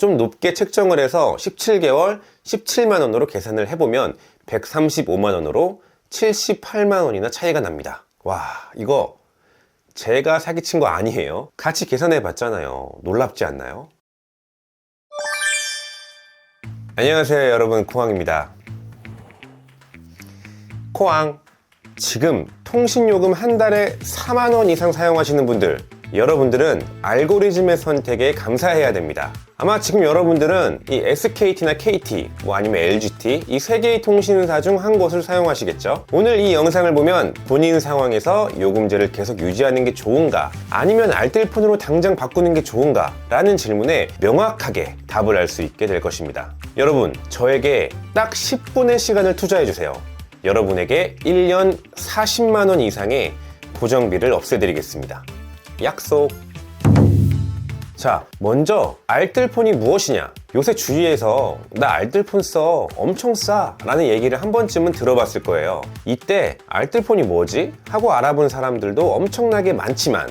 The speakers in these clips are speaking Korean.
좀 높게 책정을 해서 17개월 17만원으로 계산을 해보면 135만원으로 78만원이나 차이가 납니다. 와, 이거 제가 사기친 거 아니에요. 같이 계산해 봤잖아요. 놀랍지 않나요? 안녕하세요 여러분, 코앙입니다. 코앙, 지금 통신요금 한 달에 4만원 이상 사용하시는 분들, 여러분들은 알고리즘의 선택에 감사해야 됩니다. 아마 지금 여러분들은 이 SKT나 KT, 아니면 LGT 이 세 개의 통신사 중 한 곳을 사용하시겠죠. 오늘 이 영상을 보면 본인 상황에서 요금제를 계속 유지하는 게 좋은가, 아니면 알뜰폰으로 당장 바꾸는 게 좋은가 라는 질문에 명확하게 답을 알 수 있게 될 것입니다. 여러분, 저에게 딱 10분의 시간을 투자해 주세요. 여러분에게 1년 40만원 이상의 고정비를 없애드리겠습니다. 약속. 자, 먼저 알뜰폰이 무엇이냐? 요새 주위에서 나 알뜰폰 써, 엄청 싸 라는 얘기를 한 번쯤은 들어봤을 거예요. 이때 알뜰폰이 뭐지? 하고 알아본 사람들도 엄청나게 많지만,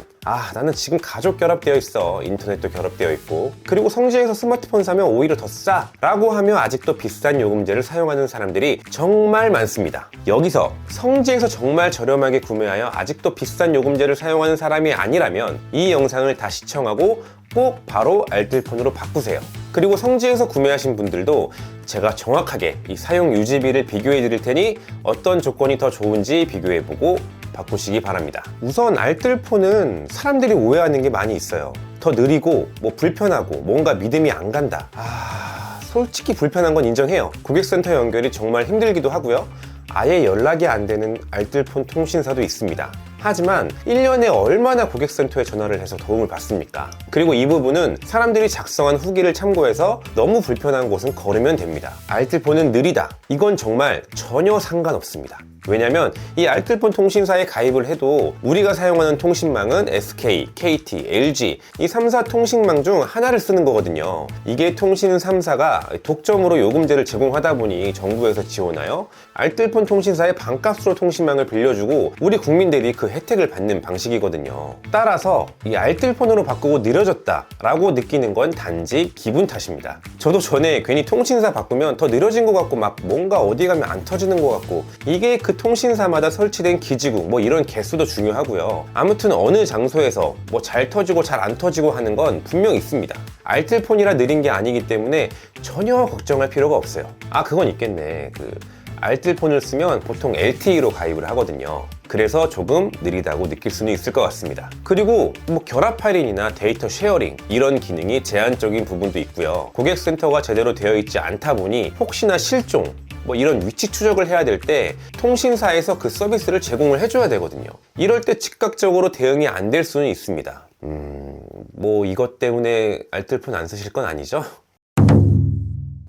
나는 지금 가족 결합되어 있어, 인터넷도 결합되어 있고, 그리고 성지에서 스마트폰 사면 오히려 더 싸 라고 하며 아직도 비싼 요금제를 사용하는 사람들이 정말 많습니다. 여기서 성지에서 정말 저렴하게 구매하여 아직도 비싼 요금제를 사용하는 사람이 아니라면 이 영상을 다 시청하고 꼭 바로 알뜰폰으로 바꾸세요. 그리고 성지에서 구매하신 분들도 제가 정확하게 이 사용 유지비를 비교해 드릴 테니 어떤 조건이 더 좋은지 비교해 보고 바꾸시기 바랍니다. 우선 알뜰폰은 사람들이 오해하는 게 많이 있어요. 더 느리고 불편하고 뭔가 믿음이 안 간다. 솔직히 불편한 건 인정해요. 고객센터 연결이 정말 힘들기도 하고요. 아예 연락이 안 되는 알뜰폰 통신사도 있습니다. 하지만 1년에 얼마나 고객센터에 전화를 해서 도움을 받습니까? 그리고 이 부분은 사람들이 작성한 후기를 참고해서 너무 불편한 곳은 걸으면 됩니다. 알뜰폰은 느리다, 이건 정말 전혀 상관없습니다. 왜냐면 이 알뜰폰 통신사에 가입을 해도 우리가 사용하는 통신망은 SK, KT, LG 이 3사 통신망 중 하나를 쓰는 거거든요. 이게 통신 3사가 독점으로 요금제를 제공하다 보니 정부에서 지원하여 알뜰폰 통신사의 반값으로 통신망을 빌려주고 우리 국민들이 그 혜택을 받는 방식이거든요. 따라서 이 알뜰폰으로 바꾸고 느려졌다 라고 느끼는 건 단지 기분 탓입니다. 저도 전에 괜히 통신사 바꾸면 더 느려진 것 같고 뭔가 어디 가면 안 터지는 것 같고, 이게 그 통신사마다 설치된 기지국 이런 개수도 중요하고요. 아무튼 어느 장소에서 잘 터지고 잘 안 터지고 하는 건 분명 있습니다. 알뜰폰이라 느린 게 아니기 때문에 전혀 걱정할 필요가 없어요. 그건 있겠네. 알뜰폰을 쓰면 보통 LTE로 가입을 하거든요. 그래서 조금 느리다고 느낄 수는 있을 것 같습니다. 그리고 결합 할인이나 데이터 쉐어링 이런 기능이 제한적인 부분도 있고요. 고객센터가 제대로 되어 있지 않다 보니 혹시나 실종 이런 위치 추적을 해야 될 때 통신사에서 그 서비스를 제공을 해줘야 되거든요. 이럴 때 즉각적으로 대응이 안 될 수는 있습니다. 이것 때문에 알뜰폰 안 쓰실 건 아니죠?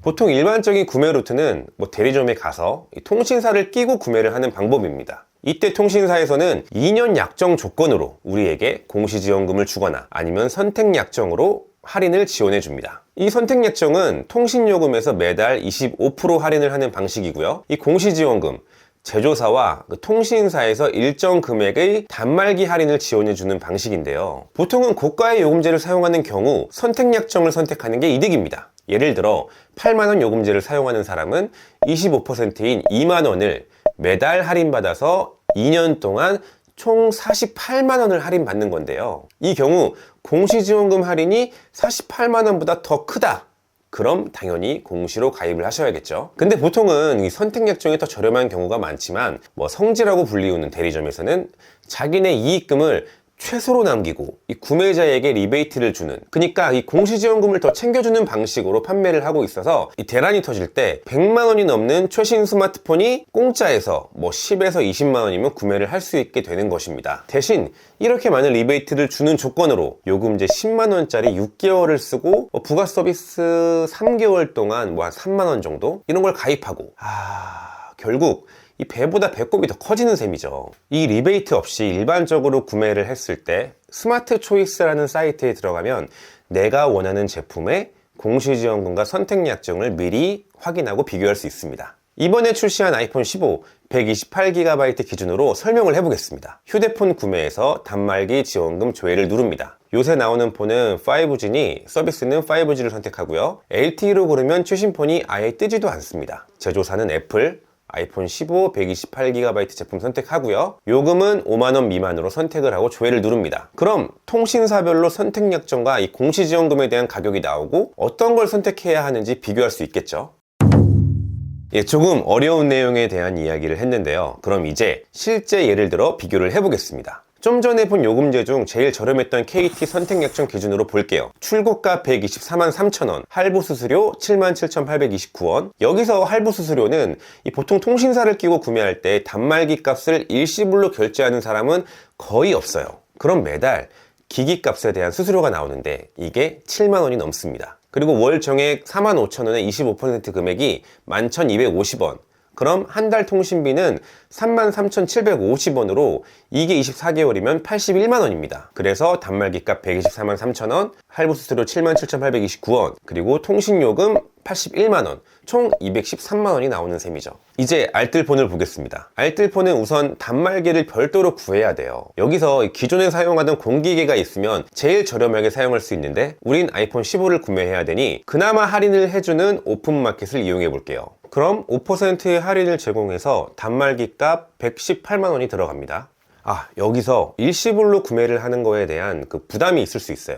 보통 일반적인 구매 루트는 대리점에 가서 통신사를 끼고 구매를 하는 방법입니다. 이때 통신사에서는 2년 약정 조건으로 우리에게 공시지원금을 주거나 아니면 선택약정으로 할인을 지원해 줍니다. 이 선택약정은 통신요금에서 매달 25% 할인을 하는 방식이고요. 이 공시지원금, 제조사와 통신사에서 일정 금액의 단말기 할인을 지원해주는 방식인데요. 보통은 고가의 요금제를 사용하는 경우 선택약정을 선택하는 게 이득입니다. 예를 들어 8만원 요금제를 사용하는 사람은 25%인 2만원을 매달 할인받아서 2년 동안 총 48만원을 할인받는 건데요. 이 경우 공시지원금 할인이 48만원보다 더 크다, 그럼 당연히 공시로 가입을 하셔야겠죠. 근데 보통은 이 선택약정이 더 저렴한 경우가 많지만 성지라고 불리우는 대리점에서는 자기네 이익금을 최소로 남기고 이 구매자에게 리베이트를 주는, 그러니까 이 공시지원금을 더 챙겨주는 방식으로 판매를 하고 있어서 이 대란이 터질 때 100만원이 넘는 최신 스마트폰이 공짜에서 10에서 20만원이면 구매를 할 수 있게 되는 것입니다. 대신 이렇게 많은 리베이트를 주는 조건으로 요금제 10만원짜리 6개월을 쓰고 부가 서비스 3개월 동안 한 3만원 정도 이런 걸 가입하고, 결국 이 배보다 배꼽이 더 커지는 셈이죠. 이 리베이트 없이 일반적으로 구매를 했을 때 스마트 초이스라는 사이트에 들어가면 내가 원하는 제품의 공시지원금과 선택약정을 미리 확인하고 비교할 수 있습니다. 이번에 출시한 아이폰 15 128GB 기준으로 설명을 해보겠습니다. 휴대폰 구매에서 단말기 지원금 조회를 누릅니다. 요새 나오는 폰은 5G니 서비스는 5G를 선택하고요. LTE로 고르면 최신 폰이 아예 뜨지도 않습니다. 제조사는 애플, 아이폰 15 128GB 제품 선택하고요. 요금은 5만원 미만으로 선택을 하고 조회를 누릅니다. 그럼 통신사별로 선택 약정과 이 공시지원금에 대한 가격이 나오고 어떤 걸 선택해야 하는지 비교할 수 있겠죠. 조금 어려운 내용에 대한 이야기를 했는데요. 그럼 이제 실제 예를 들어 비교를 해보겠습니다. 좀 전에 본 요금제 중 제일 저렴했던 KT 선택약정 기준으로 볼게요. 출고가 124만 3천원, 할부 수수료 77,829원. 여기서 할부 수수료는 보통 통신사를 끼고 구매할 때 단말기 값을 일시불로 결제하는 사람은 거의 없어요. 그럼 매달 기기 값에 대한 수수료가 나오는데 이게 7만원이 넘습니다. 그리고 월 정액 45,000원의 25% 금액이 11,250원. 그럼 한 달 통신비는 33,750원으로 이게 24개월이면 81만원입니다. 그래서 단말기 값 124만 3천원, 할부 수수료 77,829원, 그리고 통신요금 81만원, 총 213만원이 나오는 셈이죠. 이제 알뜰폰을 보겠습니다. 알뜰폰은 우선 단말기를 별도로 구해야 돼요. 여기서 기존에 사용하던 공기계가 있으면 제일 저렴하게 사용할 수 있는데 우린 아이폰 15를 구매해야 되니 그나마 할인을 해주는 오픈마켓을 이용해 볼게요. 그럼 5%의 할인을 제공해서 단말기 값 118만원이 들어갑니다. 여기서 일시불로 구매를 하는 거에 대한 그 부담이 있을 수 있어요.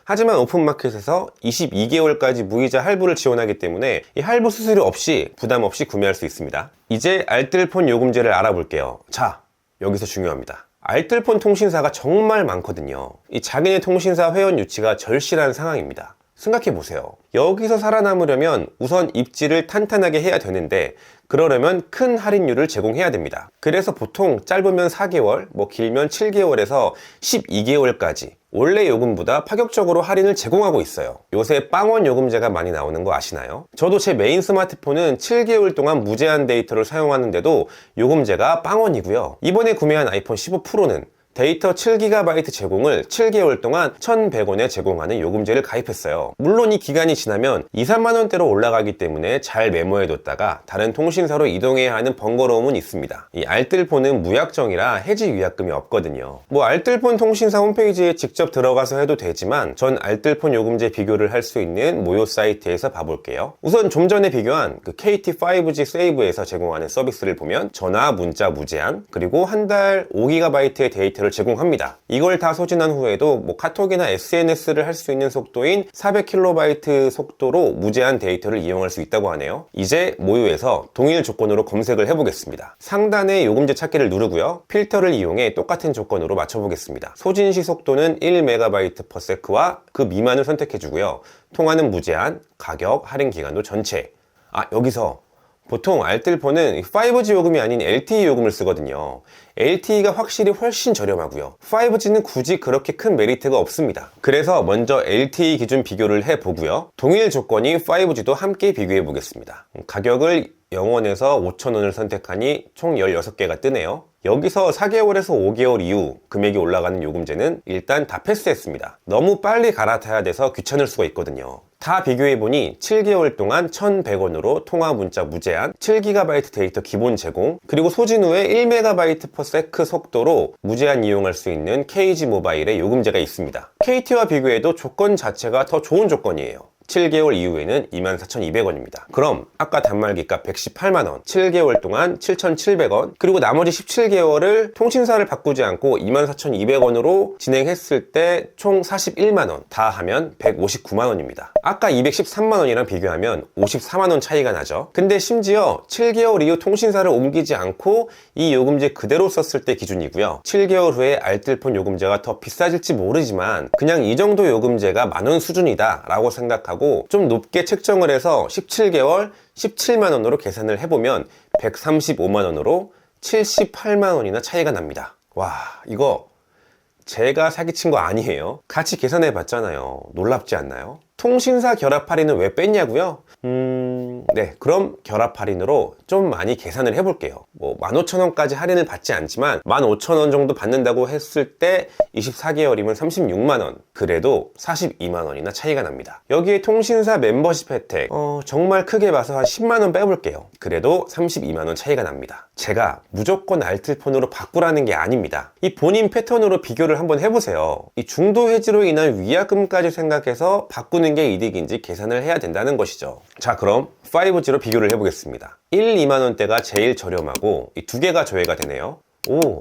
하지만 오픈마켓에서 22개월까지 무이자 할부를 지원하기 때문에 이 할부 수수료 없이 부담 없이 구매할 수 있습니다. 이제 알뜰폰 요금제를 알아볼게요. 자, 여기서 중요합니다. 알뜰폰 통신사가 정말 많거든요. 이 자기네 통신사 회원 유치가 절실한 상황입니다. 생각해보세요. 여기서 살아남으려면 우선 입지를 탄탄하게 해야 되는데 그러려면 큰 할인율을 제공해야 됩니다. 그래서 보통 짧으면 4개월, 길면 7개월에서 12개월까지 원래 요금보다 파격적으로 할인을 제공하고 있어요. 요새 빵원 요금제가 많이 나오는 거 아시나요? 저도 제 메인 스마트폰은 7개월 동안 무제한 데이터를 사용하는데도 요금제가 빵원이고요. 이번에 구매한 아이폰 15 프로는 데이터 7GB 제공을 7개월 동안 1,100원에 제공하는 요금제를 가입했어요. 물론 이 기간이 지나면 2, 3만원대로 올라가기 때문에 잘 메모해뒀다가 다른 통신사로 이동해야 하는 번거로움은 있습니다. 이 알뜰폰은 무약정이라 해지 위약금이 없거든요. 알뜰폰 통신사 홈페이지에 직접 들어가서 해도 되지만 전 알뜰폰 요금제 비교를 할 수 있는 무료 사이트에서 봐볼게요. 우선 좀 전에 비교한 그 KT 5G 세이브에서 제공하는 서비스를 보면 전화, 문자 무제한, 그리고 한 달 5GB의 데이터 를 제공합니다. 이걸 다 소진한 후에도 카톡이나 SNS를 할 수 있는 속도인 400KB 속도로 무제한 데이터를 이용할 수 있다고 하네요. 이제 모유에서 동일 조건으로 검색을 해보겠습니다. 상단에 요금제 찾기를 누르고요. 필터를 이용해 똑같은 조건으로 맞춰보겠습니다. 소진시 속도는 1MB/s와 그 미만을 선택해주고요. 통화는 무제한, 가격, 할인 기간도 전체. 여기서 보통 알뜰폰은 5G 요금이 아닌 LTE 요금을 쓰거든요. LTE가 확실히 훨씬 저렴하고요. 5G는 굳이 그렇게 큰 메리트가 없습니다. 그래서 먼저 LTE 기준 비교를 해보고요. 동일 조건인 5G도 함께 비교해 보겠습니다. 가격을 0원에서 5,000원을 선택하니 총 16개가 뜨네요. 여기서 4개월에서 5개월 이후 금액이 올라가는 요금제는 일단 다 패스했습니다. 너무 빨리 갈아타야 돼서 귀찮을 수가 있거든요. 다 비교해보니 7개월 동안 1,100원으로 통화 문자 무제한, 7GB 데이터 기본 제공, 그리고 소진 후에 1MB/s 속도로 무제한 이용할 수 있는 KG 모바일의 요금제가 있습니다. KT와 비교해도 조건 자체가 더 좋은 조건이에요. 7개월 이후에는 24,200원입니다. 그럼 아까 단말기값 118만원, 7개월 동안 7,700원, 그리고 나머지 17개월을 통신사를 바꾸지 않고 24,200원으로 진행했을 때 총 41만원, 다 하면 159만원입니다. 아까 213만원이랑 비교하면 54만원 차이가 나죠. 근데 심지어 7개월 이후 통신사를 옮기지 않고 이 요금제 그대로 썼을 때 기준이고요. 7개월 후에 알뜰폰 요금제가 더 비싸질지 모르지만 그냥 이 정도 요금제가 만원 수준이다 라고 생각하고 좀 높게 책정을 해서 17개월 17만원으로 계산을 해보면 135만원으로 78만원이나 차이가 납니다. 와, 이거 제가 사기친 거 아니에요. 같이 계산해 봤잖아요. 놀랍지 않나요? 통신사 결합 할인은 왜 뺐냐고요? 네, 그럼 결합 할인으로 좀 많이 계산을 해볼게요. 뭐 15,000원까지 할인을 받지 않지만 15,000원 정도 받는다고 했을 때 24개월이면 36만원, 그래도 42만원이나 차이가 납니다. 여기에 통신사 멤버십 혜택 정말 크게 봐서 한 10만원 빼볼게요. 그래도 32만원 차이가 납니다. 제가 무조건 알뜰폰으로 바꾸라는 게 아닙니다. 이 본인 패턴으로 비교를 한번 해보세요. 이 중도 해지로 인한 위약금까지 생각해서 바꾸는 게 이득인지 계산을 해야 된다는 것이죠. 자, 그럼 5G로 비교를 해보겠습니다. 1, 2만원대가 제일 저렴하고 이 두 개가 조회가 되네요.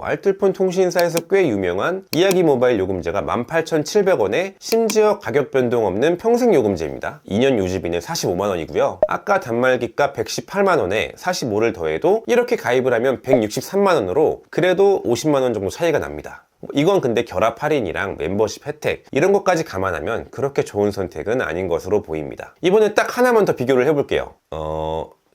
알뜰폰 통신사에서 꽤 유명한 이야기 모바일 요금제가 18,700원에 심지어 가격 변동 없는 평생 요금제입니다. 2년 유지비는 45만원이고요. 아까 단말기값 118만원에 45를 더해도 이렇게 가입을 하면 163만원으로 그래도 50만원 정도 차이가 납니다. 이건 근데 결합 할인이랑 멤버십 혜택 이런 것까지 감안하면 그렇게 좋은 선택은 아닌 것으로 보입니다. 이번에 딱 하나만 더 비교를 해볼게요.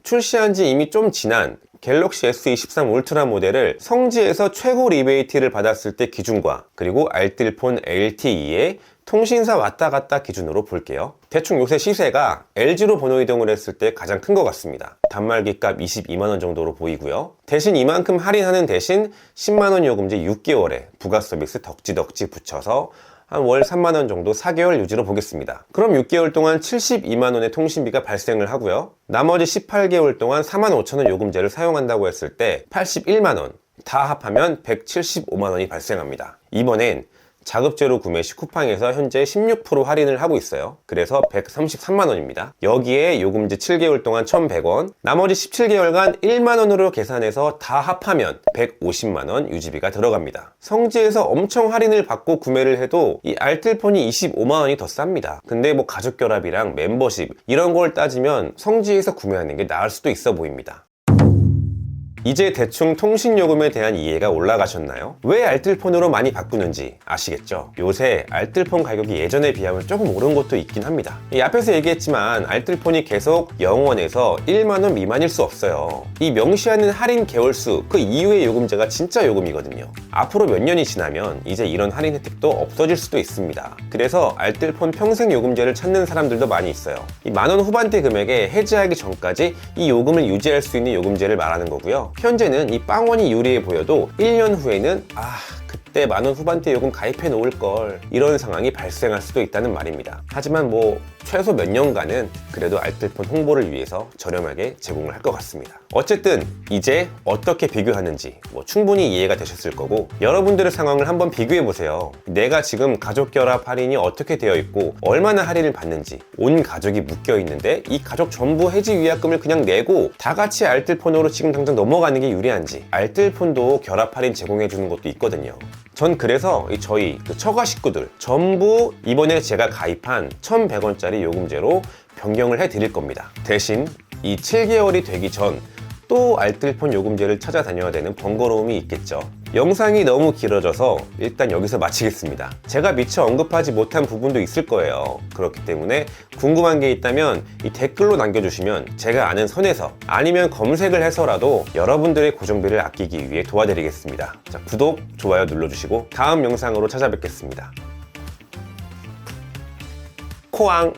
출시한 지 이미 좀 지난 갤럭시 S23 울트라 모델을 성지에서 최고 리베이트를 받았을 때 기준과 그리고 알뜰폰 LTE의 통신사 왔다 갔다 기준으로 볼게요. 대충 요새 시세가 LG로 번호 이동을 했을 때 가장 큰 것 같습니다. 단말기값 22만원 정도로 보이고요. 대신 이만큼 할인하는 대신 10만원 요금제 6개월에 부가 서비스 덕지덕지 붙여서 한 월 3만원 정도 4개월 유지로 보겠습니다. 그럼 6개월 동안 72만원의 통신비가 발생을 하고요. 나머지 18개월 동안 45,000원 요금제를 사용한다고 했을 때 81만원, 다 합하면 175만원이 발생합니다. 이번엔 자급제로 구매 시 쿠팡에서 현재 16% 할인을 하고 있어요. 그래서 133만원입니다. 여기에 요금제 7개월 동안 1,100원, 나머지 17개월간 1만원으로 계산해서 다 합하면 150만원 유지비가 들어갑니다. 성지에서 엄청 할인을 받고 구매를 해도 이 알뜰폰이 25만원이 더 쌉니다. 근데 뭐 가족결합이랑 멤버십 이런 걸 따지면 성지에서 구매하는 게 나을 수도 있어 보입니다. 이제 대충 통신요금에 대한 이해가 올라가셨나요? 왜 알뜰폰으로 많이 바꾸는지 아시겠죠? 요새 알뜰폰 가격이 예전에 비하면 조금 오른 것도 있긴 합니다. 이 앞에서 얘기했지만 알뜰폰이 계속 0원에서 1만원 미만일 수 없어요. 이 명시하는 할인 개월수 그 이후의 요금제가 진짜 요금이거든요. 앞으로 몇 년이 지나면 이제 이런 할인 혜택도 없어질 수도 있습니다. 그래서 알뜰폰 평생 요금제를 찾는 사람들도 많이 있어요. 이 만원 후반대 금액에 해지하기 전까지 이 요금을 유지할 수 있는 요금제를 말하는 거고요. 현재는 이 빵원이 유리해 보여도 1년 후에는 그때 만원 후반대 요금 가입해 놓을 걸 이런 상황이 발생할 수도 있다는 말입니다. 하지만 뭐 최소 몇 년간은 그래도 알뜰폰 홍보를 위해서 저렴하게 제공을 할 것 같습니다. 어쨌든 이제 어떻게 비교하는지 뭐 충분히 이해가 되셨을 거고 여러분들의 상황을 한번 비교해 보세요. 내가 지금 가족 결합 할인이 어떻게 되어 있고 얼마나 할인을 받는지, 온 가족이 묶여 있는데 이 가족 전부 해지 위약금을 그냥 내고 다 같이 알뜰폰으로 지금 당장 넘어가는 게 유리한지, 알뜰폰도 결합 할인 제공해 주는 것도 있거든요. 전 그래서 저희 처가 식구들 전부 이번에 제가 가입한 1,100원짜리 요금제로 변경을 해 드릴 겁니다. 대신 이 7개월이 되기 전 또 알뜰폰 요금제를 찾아다녀야 되는 번거로움이 있겠죠. 영상이 너무 길어져서 일단 여기서 마치겠습니다. 제가 미처 언급하지 못한 부분도 있을 거예요. 그렇기 때문에 궁금한 게 있다면 이 댓글로 남겨주시면 제가 아는 선에서 아니면 검색을 해서라도 여러분들의 고정비를 아끼기 위해 도와드리겠습니다. 자, 구독, 좋아요 눌러주시고 다음 영상으로 찾아뵙겠습니다. 코앙!